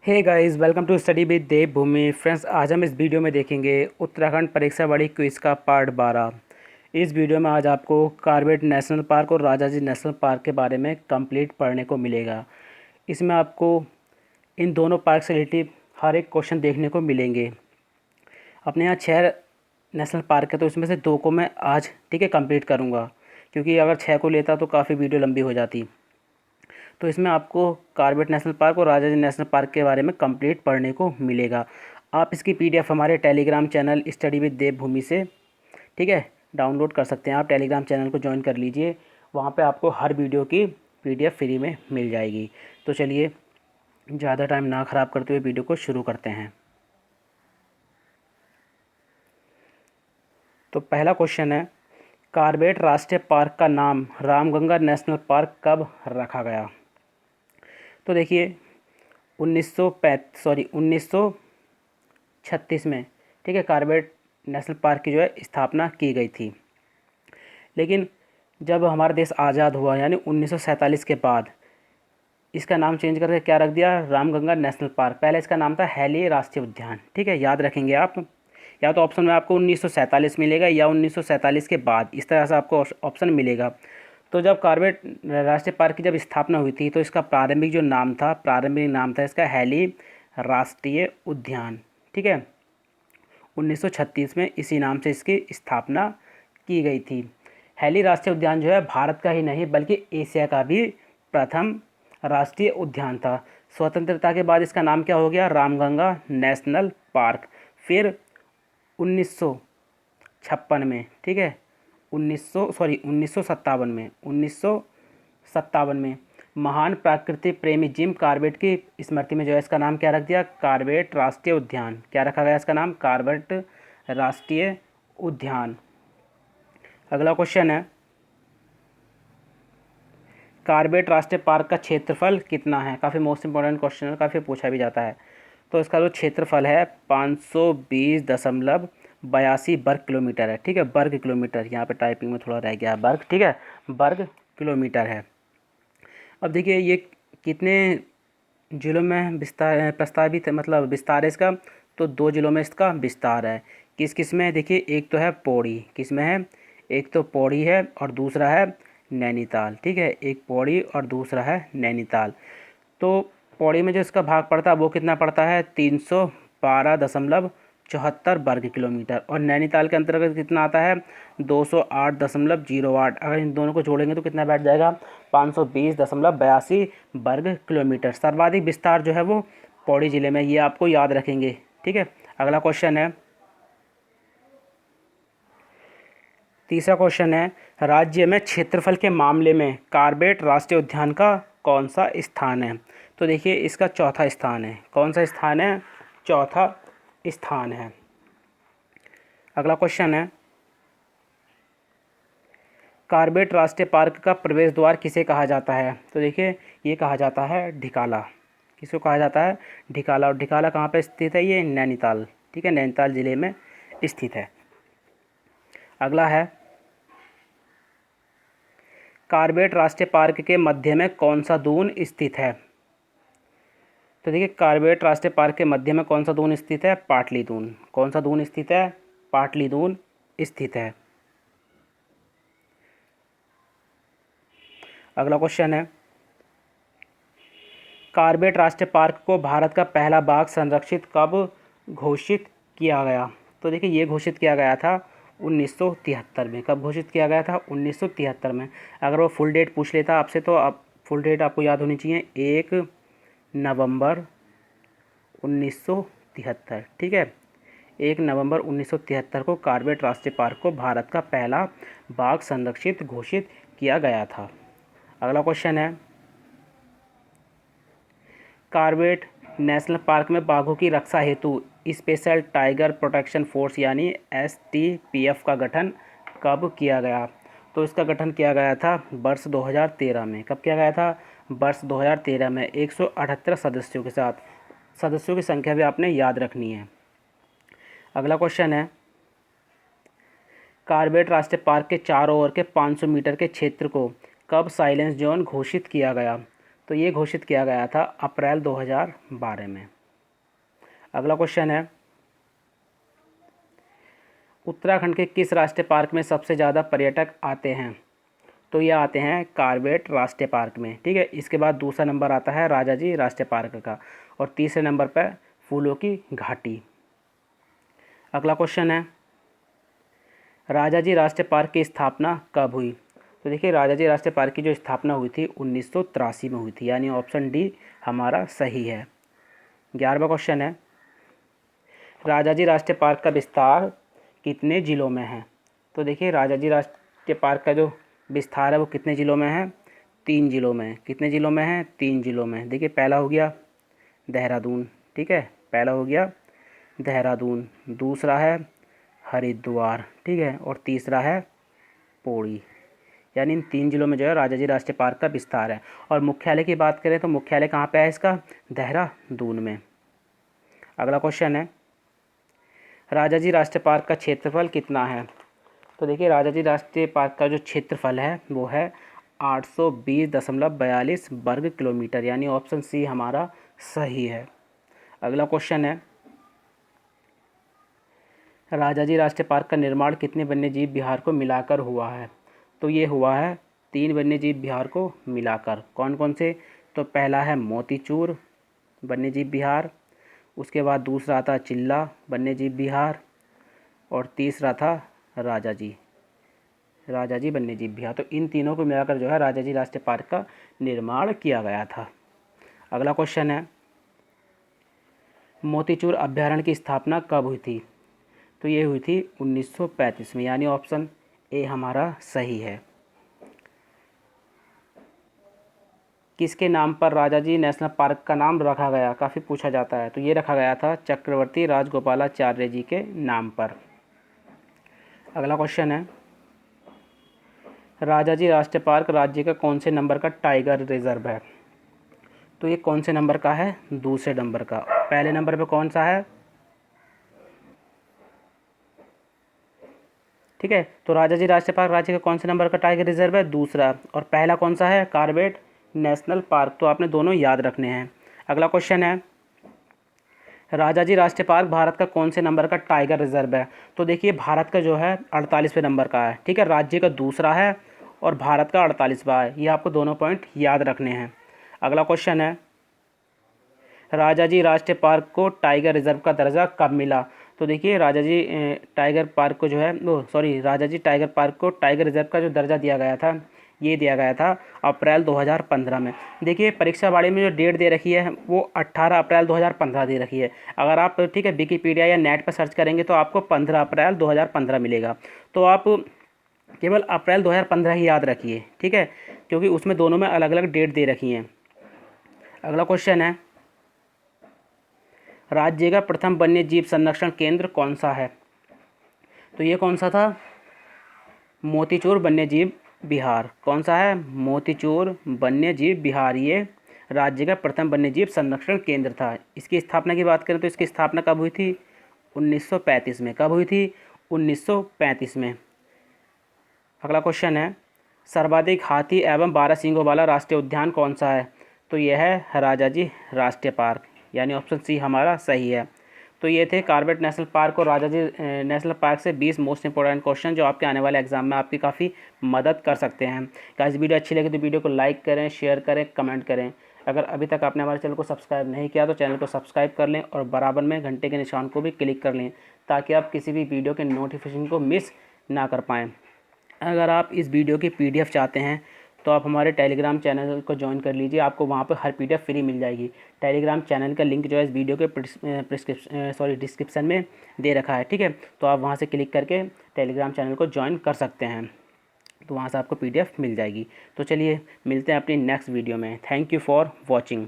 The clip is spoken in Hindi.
Hey guys, welcome to study with Devbhoomi. Friends, आज हम इस वीडियो में देखेंगे उत्तराखंड परीक्षा बड़ी क्विज का पार्ट 12। इस वीडियो में आज आपको कॉर्बेट नेशनल पार्क और राजाजी नेशनल पार्क के बारे में कंप्लीट पढ़ने को मिलेगा। इसमें आपको इन दोनों पार्क से रिलेटेड हर एक क्वेश्चन देखने को मिलेंगे। अपने यहाँ 6 नेशनल पार्क है, तो इसमें से 2 को मैं आज कंप्लीट करूँगा, क्योंकि अगर 6 को लेता तो काफ़ी वीडियो लंबी हो जाती। तो इसमें आपको कॉर्बेट नेशनल पार्क और राजाजी नेशनल पार्क के बारे में कंप्लीट पढ़ने को मिलेगा। आप इसकी पीडीएफ हमारे टेलीग्राम चैनल स्टडी विद देवभूमि से डाउनलोड कर सकते हैं। आप टेलीग्राम चैनल को ज्वाइन कर लीजिए, वहाँ पे आपको हर वीडियो की पीडीएफ फ्री में मिल जाएगी। तो चलिए ज़्यादा टाइम ना ख़राब करते हुए वीडियो को शुरू करते हैं। तो पहला क्वेश्चन है, कॉर्बेट राष्ट्रीय पार्क का नाम रामगंगा नेशनल पार्क कब रखा गया? तो देखिए 1936 में कॉर्बेट नेशनल पार्क की स्थापना की गई थी। लेकिन जब हमारा देश आज़ाद हुआ यानी 1947 के बाद इसका नाम चेंज करके क्या रख दिया? Ramganga national park. पहले इसका नाम था हैली राष्ट्रीय उद्यान। याद रखेंगे आप, या तो ऑप्शन में आपको 1947 मिलेगा या 1947 के बाद, इस तरह से आपको ऑप्शन मिलेगा। तो जब कॉर्बेट राष्ट्रीय पार्क की जब स्थापना हुई थी तो इसका प्रारंभिक नाम था इसका हैली राष्ट्रीय उद्यान। 1936 में इसी नाम से इसकी स्थापना की गई थी। हैली राष्ट्रीय उद्यान भारत का ही नहीं बल्कि एशिया का भी प्रथम राष्ट्रीय उद्यान था। स्वतंत्रता के बाद इसका नाम क्या हो गया? Ramganga national park. फिर 1956 में 1957 में महान प्रकृति प्रेमी जिम कॉर्बेट की स्मृति में इसका नाम क्या रख दिया? कॉर्बेट राष्ट्रीय उद्यान। क्या रखा गया इसका नाम? कॉर्बेट राष्ट्रीय उद्यान। अगला क्वेश्चन है, कॉर्बेट राष्ट्रीय पार्क का क्षेत्रफल कितना है? काफ़ी मोस्ट इंपॉर्टेंट क्वेश्चन है, काफ़ी पूछा भी जाता है। तो इसका जो क्षेत्रफल है 520.82 वर्ग किलोमीटर है। वर्ग किलोमीटर, यहाँ पे टाइपिंग में थोड़ा रह गया वर्ग। वर्ग किलोमीटर है। अब देखिए ये कितने जिलों में प्रस्तावित है, मतलब विस्तार है इसका? तो 2 जिलों में इसका विस्तार है। किस किस में? देखिए एक तो है पौड़ी। किस में है? एक तो पौड़ी है और दूसरा है नैनीताल। एक पौड़ी और दूसरा है नैनीताल। तो पौड़ी में जो इसका भाग पड़ता है वो कितना पड़ता है? 312.74 वर्ग किलोमीटर। और नैनीताल के अंतर्गत कितना आता है? 208.08। अगर इन दोनों को जोड़ेंगे तो कितना बैठ जाएगा? 520.82 वर्ग किलोमीटर। सर्वाधिक विस्तार वो पौड़ी ज़िले में, ये आपको याद रखेंगे। अगला क्वेश्चन है, तीसरा क्वेश्चन है, राज्य में क्षेत्रफल के मामले में कॉर्बेट राष्ट्रीय उद्यान का कौन सा स्थान है? तो देखिए इसका चौथा स्थान है। कौन सा स्थान है? चौथा स्थान है। अगला क्वेश्चन है, कॉर्बेट राष्ट्रीय पार्क का प्रवेश द्वार किसे कहा जाता है? तो देखिए ये कहा जाता है ढिकाला। किसको कहा जाता है? ढिकाला। और ढिकाला कहाँ पर स्थित है? ये नैनीताल। नैनीताल ज़िले में स्थित है। अगला है, कॉर्बेट राष्ट्रीय पार्क के मध्य में कौन सा दून स्थित है? तो देखिए कॉर्बेट राष्ट्रीय पार्क के मध्य में कौन सा दून स्थित है? पाटली दून। कौन सा दून स्थित है? पाटली दून स्थित है। अगला क्वेश्चन है, कॉर्बेट राष्ट्रीय पार्क को भारत का पहला बाघ संरक्षित कब घोषित किया गया? तो देखिए ये घोषित किया गया था 1973 में। कब घोषित किया गया था? 1973 में। अगर वो फुल डेट पूछ लेता आपसे तो आप फुल डेट आपको याद होनी चाहिए, 1 नवंबर 1973। 1 नवंबर 1973 को कॉर्बेट राष्ट्रीय पार्क को भारत का पहला बाघ संरक्षित घोषित किया गया था। अगला क्वेश्चन है, कॉर्बेट नेशनल पार्क में बाघों की रक्षा हेतु स्पेशल टाइगर प्रोटेक्शन फोर्स यानी STPF का गठन कब किया गया? तो इसका गठन किया गया था वर्ष 2013 में। कब किया गया था? वर्ष 2013 में। 178 सदस्यों के साथ। सदस्यों की संख्या भी आपने याद रखनी है। अगला क्वेश्चन है, कॉर्बेट राष्ट्रीय पार्क के चारों ओर के 500 मीटर के क्षेत्र को कब साइलेंस जोन घोषित किया गया? तो ये घोषित किया गया था अप्रैल 2012 में। अगला क्वेश्चन है, उत्तराखंड के किस राष्ट्रीय पार्क में सबसे ज़्यादा पर्यटक आते हैं? तो ये आते हैं कार्बेट राष्ट्रीय पार्क में, ठीक है। इसके बाद दूसरा नंबर आता है राजाजी राष्ट्रीय पार्क का, और तीसरे नंबर पर फूलों की घाटी। अगला क्वेश्चन है, राजाजी राष्ट्रीय पार्क की स्थापना कब हुई? तो देखिए, राजाजी राष्ट्रीय पार्क की जो स्थापना हुई थी 1983 में हुई थी, यानी ऑप्शन डी हमारा सही है। 11वां क्वेश्चन है, राजाजी राष्ट्रीय पार्क का विस्तार कितने ज़िलों में है? तो देखिए, राजाजी राष्ट्रीय पार्क का जो विस्तार है वो कितने ज़िलों में है? 3 ज़िलों में। कितने ज़िलों में है? 3 ज़िलों में। देखिए, पहला हो गया देहरादून, ठीक है, पहला हो गया देहरादून, दूसरा है हरिद्वार, ठीक है, और तीसरा है पौड़ी। यानी इन 3 ज़िलों में जो है राजाजी राष्ट्रीय पार्क का विस्तार है। और मुख्यालय की बात करें तो मुख्यालय कहाँ पे है इसका? देहरादून में। अगला क्वेश्चन है, राजाजी राष्ट्रीय पार्क का क्षेत्रफल कितना है? तो देखिए, राजाजी राष्ट्रीय पार्क का जो क्षेत्रफल है वो है 820.42 वर्ग किलोमीटर, यानी ऑप्शन सी हमारा सही है। अगला क्वेश्चन है, राजाजी राष्ट्रीय पार्क का निर्माण कितने वन्यजीव विहार को मिलाकर हुआ है? तो ये हुआ है 3 वन्यजीव विहार को मिलाकर। कौन कौन से? तो पहला है मोतीचूर वन्यजीव विहार, उसके बाद दूसरा था चिल्ला वन्यजीव विहार, और तीसरा था राजाजी वन्यजीव विहार। तो इन तीनों को मिलाकर जो है राजाजी राष्ट्रीय पार्क का निर्माण किया गया था। अगला क्वेश्चन है, मोतीचूर अभ्यारण्य की स्थापना कब हुई थी? तो ये हुई थी 1935 में, यानी ऑप्शन ए हमारा सही है। किसके नाम पर राजाजी नेशनल पार्क का नाम रखा गया? काफ़ी पूछा जाता है। तो ये रखा गया था चक्रवर्ती राजगोपालाचार्य जी के नाम पर। अगला क्वेश्चन है, राजाजी राष्ट्रीय पार्क राज्य का कौन से नंबर का टाइगर रिजर्व है? तो ये कौन से नंबर का है? दूसरे नंबर का। पहले नंबर पे कौन सा है? ठीक है, तो राजाजी राष्ट्रीय पार्क राज्य का कौन से नंबर का टाइगर रिजर्व है? दूसरा। और पहला कौन सा है? Corbett national park. तो आपने दोनों याद रखने हैं। अगला क्वेश्चन है, राजाजी राष्ट्रीय पार्क भारत का कौन से नंबर का टाइगर रिजर्व है? तो देखिए, भारत का जो है 48वें नंबर का है, ठीक है, राज्य का दूसरा है और भारत का 48वां है। ये आपको दोनों पॉइंट याद रखने हैं। अगला क्वेश्चन है, राजाजी राष्ट्रीय पार्क को टाइगर रिजर्व का दर्जा कब मिला? तो देखिए, राजाजी टाइगर पार्क को जो है राजाजी टाइगर पार्क को टाइगर रिजर्व का जो दर्जा दिया गया था, ये दिया गया था अप्रैल 2015 में। देखिए, परीक्षा वाले में जो डेट दे रखी है वो 18 अप्रैल 2015 दे रखी है। अगर आप, ठीक है, विकिपीडिया या नेट पर सर्च करेंगे तो आपको 15 अप्रैल 2015 मिलेगा। तो आप केवल अप्रैल 2015 ही याद रखिए, ठीक है, क्योंकि उसमें दोनों में अलग अलग डेट दे रखी हैं। अगला क्वेश्चन है, राज्य का प्रथम वन्य जीव संरक्षण केंद्र कौन सा है? तो ये कौन सा था? मोतीचूर वन्यजीव विहार। कौन सा है? मोतीचूर वन्यजीव विहार। ये राज्य का प्रथम वन्यजीव संरक्षण केंद्र था। इसकी स्थापना की बात करें तो इसकी स्थापना कब हुई थी? 1935 में। कब हुई थी? 1935 में। अगला क्वेश्चन है, सर्वाधिक हाथी एवं 12 सींगों वाला राष्ट्रीय उद्यान कौन सा है? तो यह है राजाजी राष्ट्रीय पार्क, यानी ऑप्शन सी हमारा सही है। तो ये थे कार्बेट नेशनल पार्क और राजाजी नेशनल पार्क से 20 मोस्ट इंपॉर्टेंट क्वेश्चन जो आपके आने वाले एग्जाम में आपकी काफ़ी मदद कर सकते हैं। गाइस, वीडियो अच्छी लगे तो वीडियो को लाइक करें, शेयर करें, कमेंट करें। अगर अभी तक आपने हमारे चैनल को सब्सक्राइब नहीं किया तो चैनल को सब्सक्राइब कर लें और बराबर में घंटे के निशान को भी क्लिक कर लें, ताकि आप किसी भी वीडियो के नोटिफिकेशन को मिस ना कर पाएँ। अगर आप इस वीडियो की PDF चाहते हैं तो आप हमारे टेलीग्राम चैनल को ज्वाइन कर लीजिए, आपको वहाँ पर हर PDF फ्री मिल जाएगी। टेलीग्राम चैनल का लिंक जो है इस वीडियो के डिस्क्रिप्शन में दे रखा है, ठीक है, तो आप वहाँ से क्लिक करके टेलीग्राम चैनल को ज्वाइन कर सकते हैं, तो वहाँ से आपको PDF मिल जाएगी। तो चलिए, मिलते हैं अपनी नेक्स्ट वीडियो में। Thank you for watching.